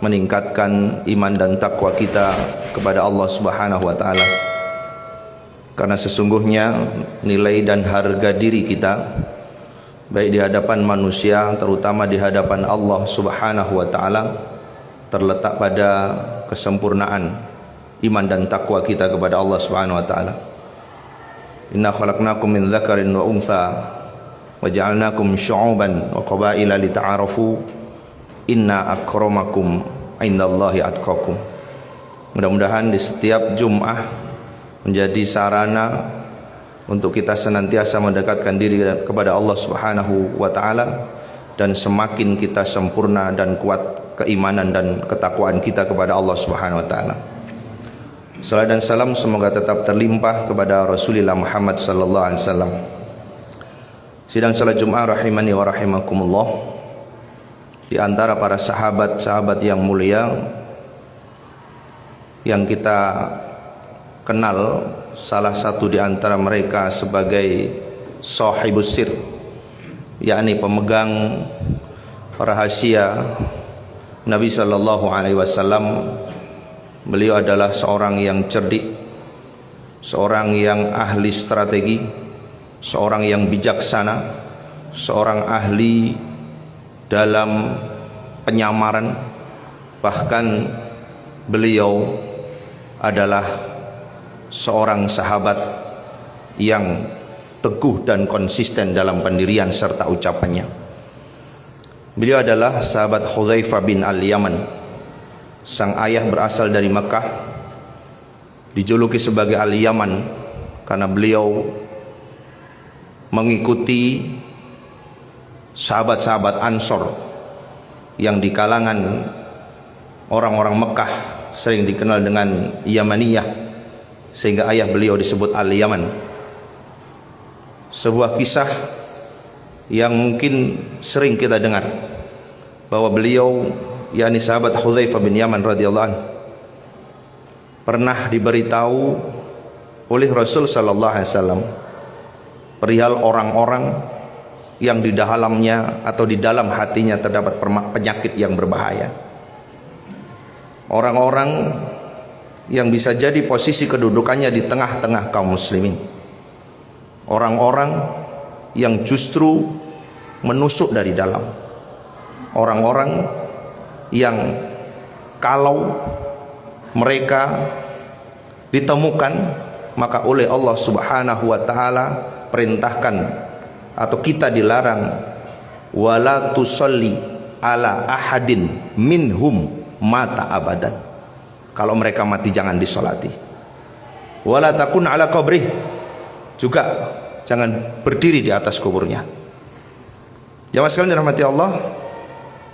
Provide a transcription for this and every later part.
meningkatkan iman dan takwa kita kepada Allah Subhanahu wa taala. Karena sesungguhnya nilai dan harga diri kita baik di hadapan manusia, terutama di hadapan Allah Subhanahu wa taala, terletak pada kesempurnaan iman dan takwa kita kepada Allah Subhanahu wa taala. Inna khalaqnakum min dzakarin wa untha wa ja'alnakum syu'uban wa qabaila lita'arafu inna akramakum indallahi atqakum. Mudah-mudahan di setiap Jum'ah menjadi sarana untuk kita senantiasa mendekatkan diri kepada Allah Subhanahu wa taala, dan semakin kita sempurna dan kuat keimanan dan ketakwaan kita kepada Allah Subhanahu wa taala. Salam dan salam semoga tetap terlimpah kepada Rasulullah Muhammad sallallahu alaihi wasallam. Sidang salat Jumat rahimani wa rahimakumullah, di antara para sahabat-sahabat yang mulia yang kita kenal, salah satu di antara mereka sebagai sahibus sir, yakni pemegang rahasia Nabi sallallahu alaihi wasallam. Beliau adalah seorang yang cerdik, seorang yang ahli strategi, seorang yang bijaksana, seorang ahli dalam penyamaran. Bahkan beliau adalah seorang sahabat yang teguh dan konsisten dalam pendirian serta ucapannya. Beliau adalah sahabat Hudzaifah bin Al-Yaman. Sang ayah berasal dari Mekah, dijuluki sebagai Al-Yaman karena beliau mengikuti sahabat-sahabat Ansor yang di kalangan orang-orang Mekah sering dikenal dengan Yamaniyah, sehingga ayah beliau disebut Al-Yaman. Sebuah kisah yang mungkin sering kita dengar, bahwa beliau, yakni sahabat Hudzaifah bin Yaman radhiyallahu anhu, pernah diberitahu oleh Rasul sallallahu alaihi wasallam perihal orang-orang yang di dalamnya atau di dalam hatinya terdapat penyakit yang berbahaya. Orang-orang yang bisa jadi posisi kedudukannya di tengah-tengah kaum muslimin. Orang-orang yang justru menusuk dari dalam. Orang-orang yang kalau mereka ditemukan, maka oleh Allah Subhanahu wa taala perintahkan atau kita dilarang, wala tusalli ala ahadin minhum mata abadan. Kalau mereka mati jangan disolati. Wala takun ala qabrih, juga jangan berdiri di atas kuburnya. Jamaah sekalian dirahmati Allah,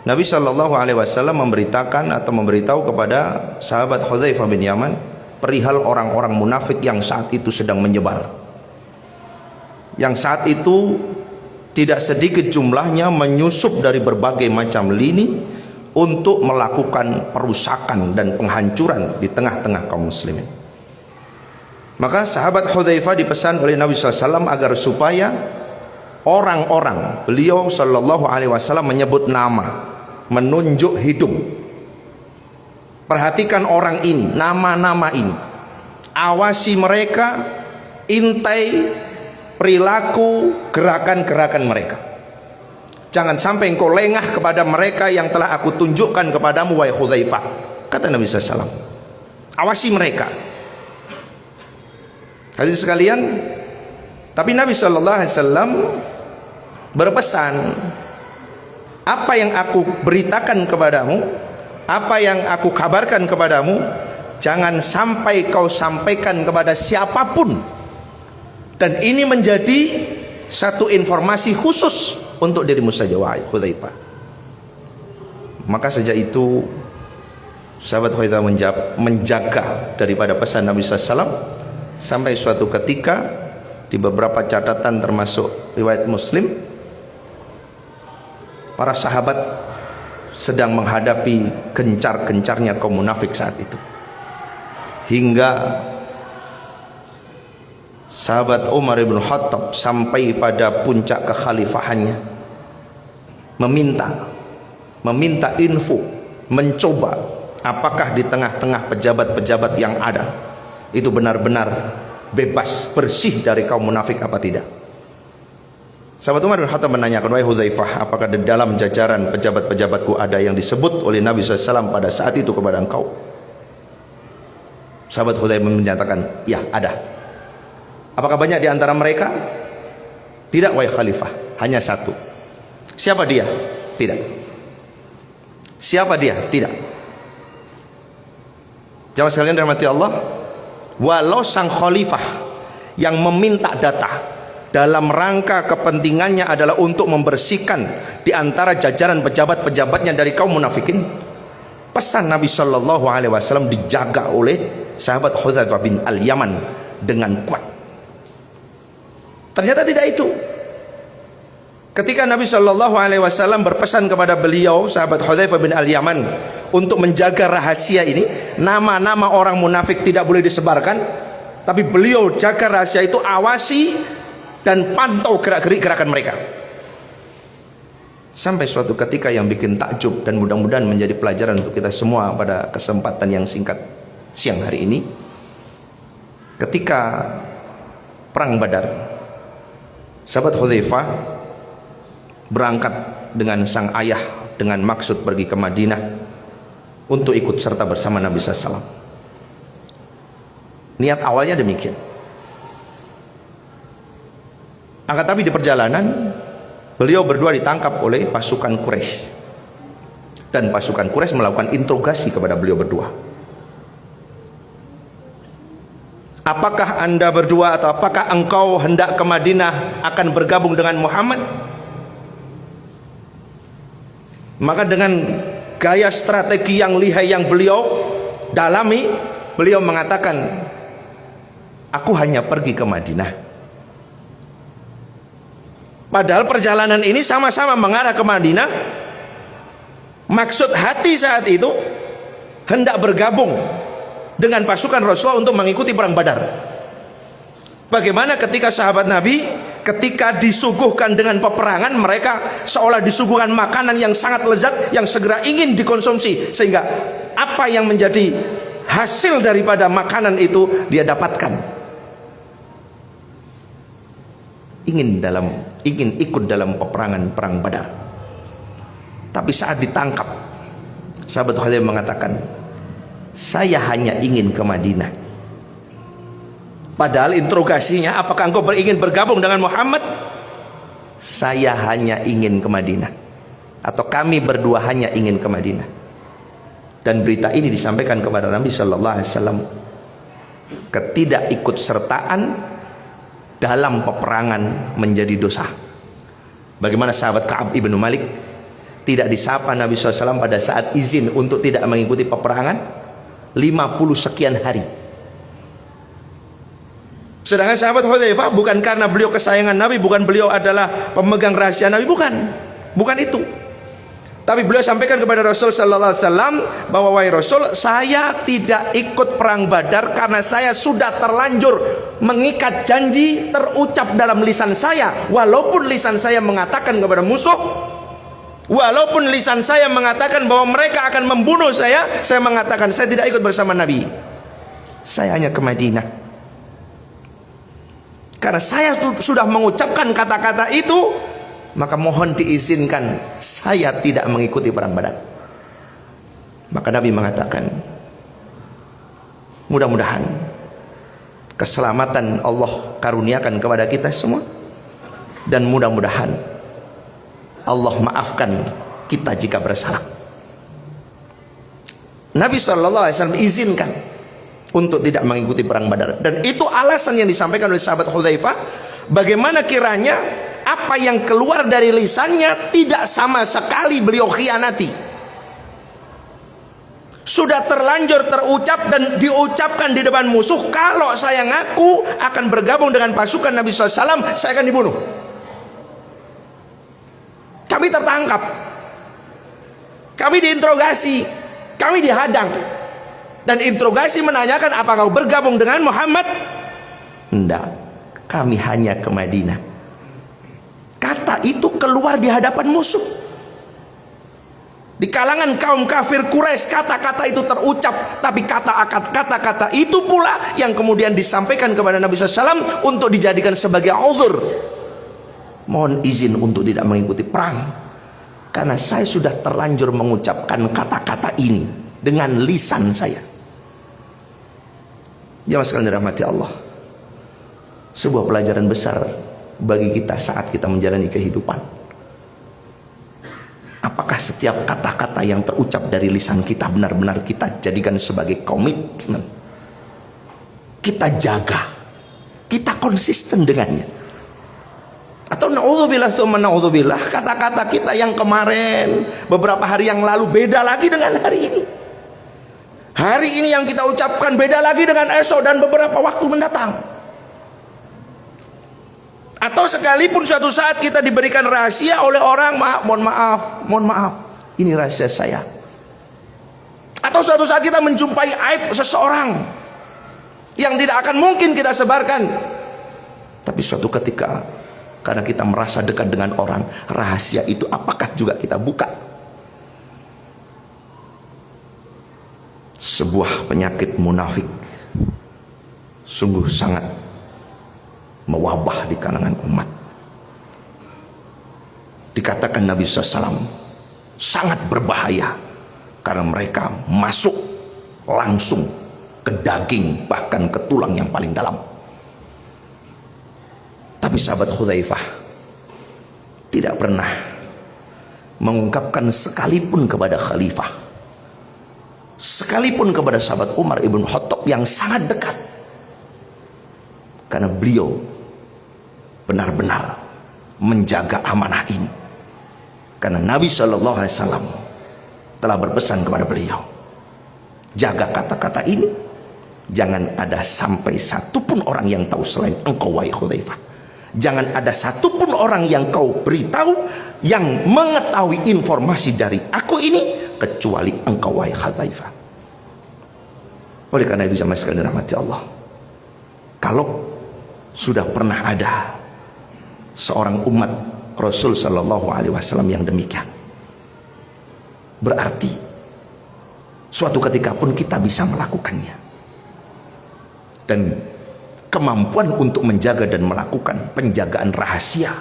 Nabi sallallahu alaihi wasallam memberitakan atau memberitahu kepada sahabat Hudzaifah bin Yaman perihal orang-orang munafik yang saat itu sedang menyebar. Yang saat itu tidak sedikit jumlahnya menyusup dari berbagai macam lini untuk melakukan perusakan dan penghancuran di tengah-tengah kaum muslimin. Maka sahabat Hudzaifah dipesan oleh Nabi SAW agar supaya orang-orang, beliau sallallahu alaihi wasallam menyebut nama, menunjuk hidung. Perhatikan orang ini, nama-nama ini, awasi mereka, intai perilaku, gerakan-gerakan mereka. Jangan sampai engkau lengah kepada mereka yang telah aku tunjukkan kepadamu, wahai Hudzaifah, kata Nabi SAW. Awasi mereka. Hadirin sekalian, tapi Nabi SAW berpesan, apa yang aku beritakan kepadamu, apa yang aku kabarkan kepadamu, jangan sampai kau sampaikan kepada siapapun. Dan ini menjadi satu informasi khusus untuk dirimu saja, wahai Hudzaifah. Maka sejak itu sahabat Hudzaifah menjaga daripada pesan Nabi SAW, sampai suatu ketika di beberapa catatan termasuk riwayat Muslim, para sahabat sedang menghadapi gencar-gencarnya kaum munafik saat itu, hingga sahabat Umar bin Khattab sampai pada puncak kekhalifahannya meminta info mencoba apakah di tengah-tengah pejabat-pejabat yang ada itu benar-benar bebas, bersih dari kaum munafik apa tidak. Sahabat Umar bin Khattab menanyakan, wahai Hudzaifah, apakah di dalam jajaran pejabat-pejabatku ada yang disebut oleh Nabi SAW pada saat itu kepada engkau? Sahabat Hudzaifah menyatakan, ya ada. Apakah banyak di antara mereka? Tidak wahai Khalifah, hanya satu. Siapa dia? Tidak. Siapa dia? Tidak. Jamaah sekalian dirahmati Allah, walau sang Khalifah yang meminta data dalam rangka kepentingannya adalah untuk membersihkan di antara jajaran pejabat-pejabatnya dari kaum munafikin, pesan Nabi Shallallahu Alaihi Wasallam dijaga oleh sahabat Hudzaifah bin Al-Yaman dengan kuat. Ternyata tidak itu. Ketika Nabi Shallallahu Alaihi Wasallam berpesan kepada beliau, sahabat Hudzaifah bin Al-Yaman, untuk menjaga rahasia ini, nama-nama orang munafik tidak boleh disebarkan, tapi beliau jaga rahasia itu, awasi dan pantau gerak-gerik gerakan mereka. Sampai suatu ketika yang bikin takjub dan mudah-mudahan menjadi pelajaran untuk kita semua pada kesempatan yang singkat siang hari ini, ketika perang Badar, sahabat Hudzaifah berangkat dengan sang ayah dengan maksud pergi ke Madinah untuk ikut serta bersama Nabi SAW. Niat awalnya demikian. Akan tapi di perjalanan beliau berdua ditangkap oleh pasukan Quraisy, dan pasukan Quraisy melakukan interogasi kepada beliau berdua. Apakah anda berdua atau apakah engkau hendak ke Madinah akan bergabung dengan Muhammad? Maka dengan gaya strategi yang lihai yang beliau dalami, beliau mengatakan, aku hanya pergi ke Madinah. Padahal perjalanan ini sama-sama mengarah ke Madinah. Maksud hati saat itu hendak bergabung dengan pasukan Rasulullah untuk mengikuti perang Badar. Bagaimana ketika sahabat Nabi ketika disuguhkan dengan peperangan, mereka seolah disuguhkan makanan yang sangat lezat yang segera ingin dikonsumsi, sehingga apa yang menjadi hasil daripada makanan itu dia dapatkan. Ingin ikut dalam peperangan perang Badar. Tapi saat ditangkap, sahabat Khalid mengatakan, saya hanya ingin ke Madinah. Padahal interogasinya, apakah engkau ingin bergabung dengan Muhammad? Saya hanya ingin ke Madinah, atau kami berdua hanya ingin ke Madinah. Dan berita ini disampaikan kepada Nabi Sallallahu Alaihi Wasallam. Ketidakikutsertaan dalam peperangan menjadi dosa. Bagaimana sahabat Ka'ab ibnu Malik tidak disapa Nabi SAW pada saat izin untuk tidak mengikuti peperangan 50 sekian hari. Sedangkan sahabat Hudzaifah, bukan karena beliau kesayangan Nabi, bukan beliau adalah pemegang rahasia Nabi, bukan itu. Tapi beliau sampaikan kepada Rasul Sallallahu Alaihi Wasallam bahwa, wahai Rasul, saya tidak ikut perang Badar karena saya sudah terlanjur mengikat janji terucap dalam lisan saya. Walaupun lisan saya mengatakan kepada musuh, walaupun lisan saya mengatakan bahwa mereka akan membunuh saya mengatakan saya tidak ikut bersama Nabi. Saya hanya ke Madinah. Karena saya sudah mengucapkan kata-kata itu, maka mohon diizinkan saya tidak mengikuti perang Badar. Maka Nabi mengatakan, mudah-mudahan keselamatan Allah karuniakan kepada kita semua, dan mudah-mudahan Allah maafkan kita jika bersalah. Nabi SAW izinkan untuk tidak mengikuti perang Badar, dan itu alasan yang disampaikan oleh sahabat Hudzaifah. Bagaimana kiranya apa yang keluar dari lisannya tidak sama sekali beliau khianati. Sudah terlanjur terucap dan diucapkan di depan musuh, kalau saya ngaku akan bergabung dengan pasukan Nabi SAW, saya akan dibunuh. Kami tertangkap, kami diinterogasi, kami dihadang, dan interogasi menanyakan, apakah kau bergabung dengan Muhammad? Tidak, kami hanya ke Madinah. Kata itu keluar di hadapan musuh. Di kalangan kaum kafir Quraisy kata-kata itu terucap, tapi kata-kata itu pula yang kemudian disampaikan kepada Nabi SAW untuk dijadikan sebagai uzur. Mohon izin untuk tidak mengikuti perang, karena saya sudah terlanjur mengucapkan kata-kata ini dengan lisan saya. Jamaah sekalian dirahmati Allah, sebuah pelajaran besar bagi kita saat kita menjalani kehidupan. Apakah setiap kata-kata yang terucap dari lisan kita benar-benar kita jadikan sebagai komitmen? Kita jaga, kita konsisten dengannya. Atau na'udzubillah tsumma na'udzubillah, kata-kata kita yang kemarin beberapa hari yang lalu beda lagi dengan hari ini. Hari ini yang kita ucapkan beda lagi dengan esok dan beberapa waktu mendatang. Atau sekalipun suatu saat kita diberikan rahasia oleh orang, mohon maaf, ini rahasia saya. Atau suatu saat kita menjumpai aib seseorang yang tidak akan mungkin kita sebarkan, tapi suatu ketika karena kita merasa dekat dengan orang, rahasia itu apakah juga kita buka? Sebuah penyakit munafik sungguh sangat mewabah di kalangan umat. Dikatakan Nabi SAW sangat berbahaya karena mereka masuk langsung ke daging, bahkan ke tulang yang paling dalam. Tapi sahabat Hudzaifah tidak pernah mengungkapkan sekalipun kepada khalifah, sekalipun kepada sahabat Umar ibn Khattab yang sangat dekat, karena beliau benar-benar menjaga amanah ini. Karena Nabi SAW telah berpesan kepada beliau, jaga kata-kata ini, jangan ada sampai satupun orang yang tahu selain engkau wahai Hudzaifah. Jangan ada satupun orang yang kau beritahu yang mengetahui informasi dari aku ini kecuali engkau wahai Hudzaifah. Oleh karena itu jamaah sekalian dirahmati Allah, kalau sudah pernah ada seorang umat Rasul Shallallahu Alaihi Wasallam yang demikian, berarti suatu ketika pun kita bisa melakukannya. Dan kemampuan untuk menjaga dan melakukan penjagaan rahasia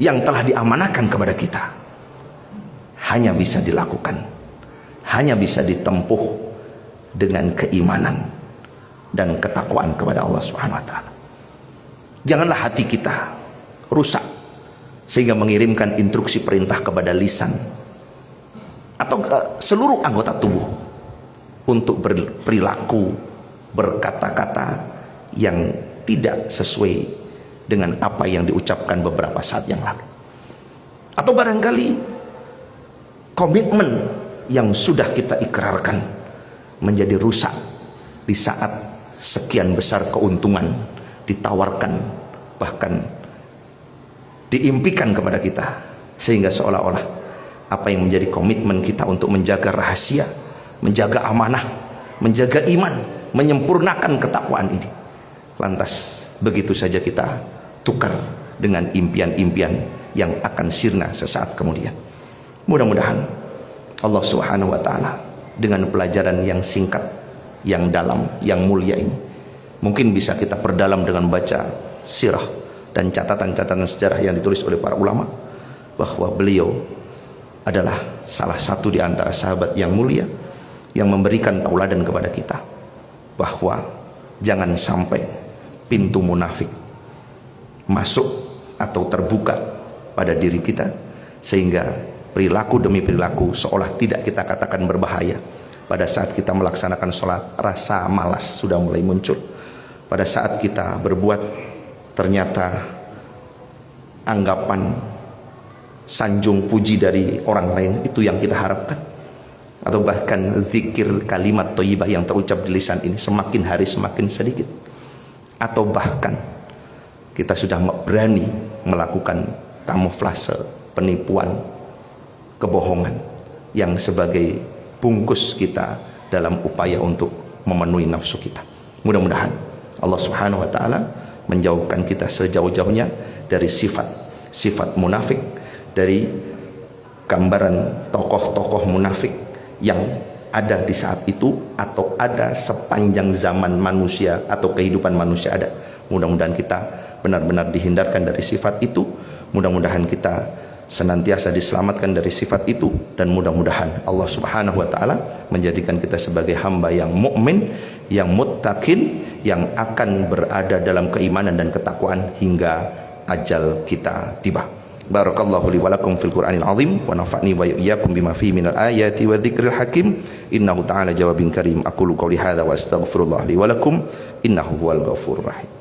yang telah diamanahkan kepada kita hanya bisa dilakukan, hanya bisa ditempuh dengan keimanan dan ketakwaan kepada Allah Subhanahu wa taala. Janganlah hati kita rusak sehingga mengirimkan instruksi perintah kepada lisan atau ke seluruh anggota tubuh untuk berperilaku, berkata-kata yang tidak sesuai dengan apa yang diucapkan beberapa saat yang lalu. Atau barangkali komitmen yang sudah kita ikrarkan menjadi rusak di saat sekian besar keuntungan ditawarkan, bahkan diimpikan kepada kita, sehingga seolah-olah apa yang menjadi komitmen kita untuk menjaga rahasia, menjaga amanah, menjaga iman, menyempurnakan ketakwaan ini, lantas begitu saja kita tukar dengan impian-impian yang akan sirna sesaat kemudian. Mudah-mudahan Allah Subhanahu wa taala dengan pelajaran yang singkat, yang dalam, yang mulia ini mungkin bisa kita perdalam dengan baca sirah dan catatan-catatan sejarah yang ditulis oleh para ulama, bahwa beliau adalah salah satu di antara sahabat yang mulia yang memberikan tauladan kepada kita bahwa jangan sampai pintu munafik masuk atau terbuka pada diri kita sehingga perilaku demi perilaku seolah tidak kita katakan berbahaya. Pada saat kita melaksanakan sholat, rasa malas sudah mulai muncul. Pada saat kita berbuat, ternyata anggapan sanjung puji dari orang lain itu yang kita harapkan, atau bahkan zikir kalimat thayyibah yang terucap di lisan ini semakin hari semakin sedikit, atau bahkan kita sudah berani melakukan kamuflase, penipuan, kebohongan yang sebagai bungkus kita dalam upaya untuk memenuhi nafsu kita. Mudah-mudahan Allah Subhanahu wa taala menjauhkan kita sejauh-jauhnya dari sifat munafik, dari gambaran tokoh-tokoh munafik yang ada di saat itu atau ada sepanjang zaman manusia atau kehidupan manusia ada. Mudah-mudahan kita benar-benar dihindarkan dari sifat itu. Mudah-mudahan kita senantiasa diselamatkan dari sifat itu, dan mudah-mudahan Allah Subhanahu wa taala menjadikan kita sebagai hamba yang mukmin, yang muttaqin, yang akan berada dalam keimanan dan ketakwaan hingga ajal kita tiba. Barakallahu li wa lakum fil Qur'anil azim wa nafa'ni wa iyyakum bima fihi minal ayati wa dzikril hakim. Innahu ta'ala jawabin karim. Aqulu qouli hadza wa astaghfirullah li wa lakum innahu huwal ghafurur rahim.